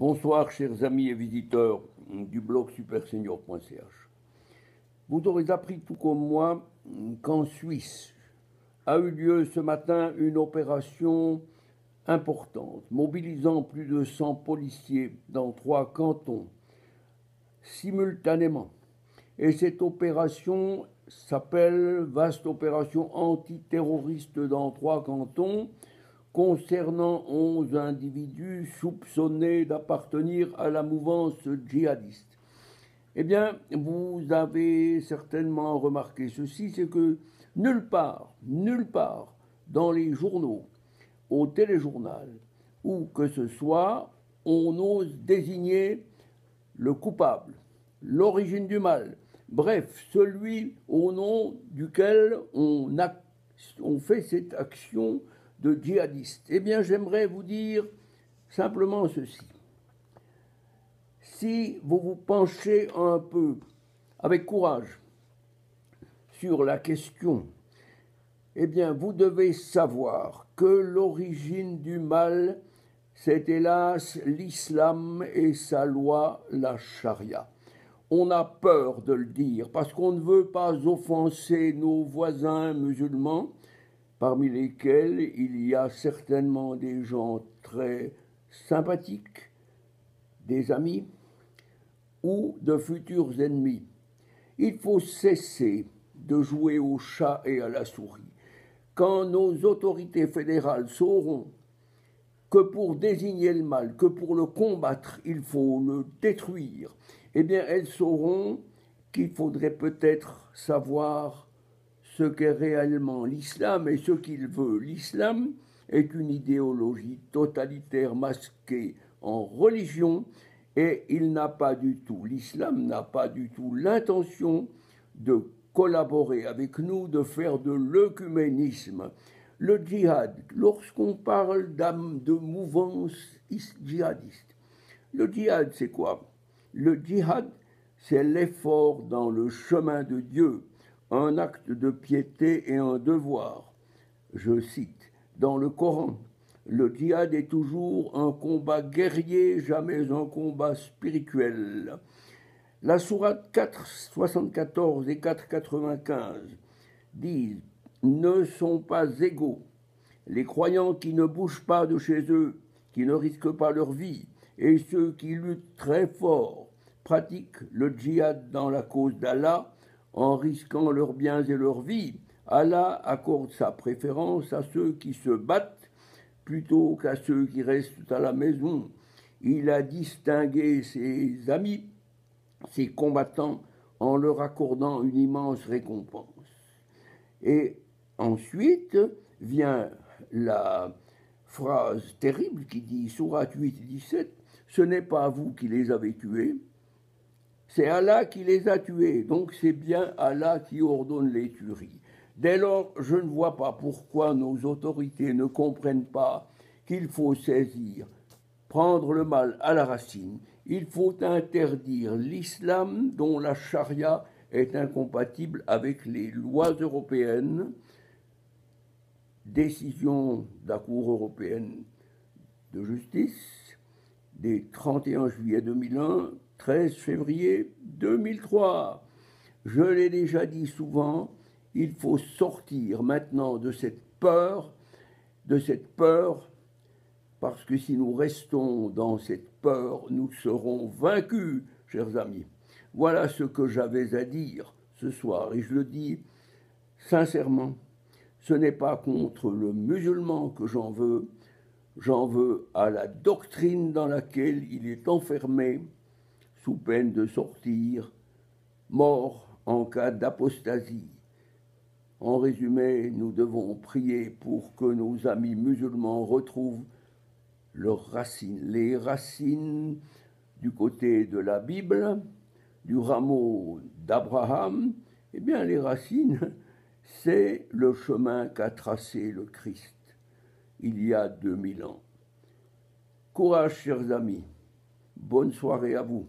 Bonsoir chers amis et visiteurs du blog supersenior.ch. Vous aurez appris tout comme moi qu'en Suisse a eu lieu ce matin une opération importante, mobilisant plus de 100 policiers dans 3 cantons simultanément. Et cette opération s'appelle Vaste opération antiterroriste dans 3 cantons, concernant 11 individus soupçonnés d'appartenir à la mouvance djihadiste. Eh bien, vous avez certainement remarqué ceci, c'est que nulle part dans les journaux, au téléjournal, ou que ce soit, on ose désigner le coupable, l'origine du mal, bref, celui au nom duquel on fait cette action de djihadistes. Eh bien, j'aimerais vous dire simplement ceci. Si vous vous penchez un peu, avec courage, sur la question, eh bien, vous devez savoir que l'origine du mal, c'est hélas l'islam et sa loi, la charia. On a peur de le dire parce qu'on ne veut pas offenser nos voisins musulmans, parmi lesquels il y a certainement des gens très sympathiques, des amis ou de futurs ennemis. Il faut cesser de jouer au chat et à la souris. Quand nos autorités fédérales sauront que pour désigner le mal, que pour le combattre, il faut le détruire, eh bien elles sauront qu'il faudrait peut-être savoir ce qu'est réellement l'islam et ce qu'il veut. L'islam est une idéologie totalitaire masquée en religion et l'islam n'a pas du tout l'intention de collaborer avec nous, de faire de l'œcuménisme. Le djihad, lorsqu'on parle de mouvance djihadiste, le djihad c'est quoi? Le djihad c'est l'effort dans le chemin de Dieu, un acte de piété et un devoir. Je cite, dans le Coran, le djihad est toujours un combat guerrier, jamais un combat spirituel. La sourate 4,74 et 4,95 disent « Ne sont pas égaux les croyants qui ne bougent pas de chez eux, qui ne risquent pas leur vie, et ceux qui luttent très fort, pratiquent le djihad dans la cause d'Allah, en risquant leurs biens et leur vie. Allah accorde sa préférence à ceux qui se battent plutôt qu'à ceux qui restent à la maison. Il a distingué ses amis, ses combattants, en leur accordant une immense récompense. Et ensuite vient la phrase terrible qui dit, sourate 8-17, « Ce n'est pas vous qui les avez tués, c'est Allah qui les a tués, donc c'est bien Allah qui ordonne les tueries. » Dès lors, je ne vois pas pourquoi nos autorités ne comprennent pas qu'il faut saisir, prendre le mal à la racine. Il faut interdire l'islam dont la charia est incompatible avec les lois européennes. Décision de la Cour européenne de justice des 31 juillet 2001, 13 février 2003. Je l'ai déjà dit souvent, il faut sortir maintenant de cette peur, parce que si nous restons dans cette peur, nous serons vaincus, chers amis. Voilà ce que j'avais à dire ce soir, et je le dis sincèrement, ce n'est pas contre le musulman que j'en veux à la doctrine dans laquelle il est enfermé, sous peine de sortir mort en cas d'apostasie. En résumé, nous devons prier pour que nos amis musulmans retrouvent leurs racines, les racines du côté de la Bible, du rameau d'Abraham. Eh bien, les racines, c'est le chemin qu'a tracé le Christ il y a 2000 ans. Courage, chers amis. Bonne soirée à vous.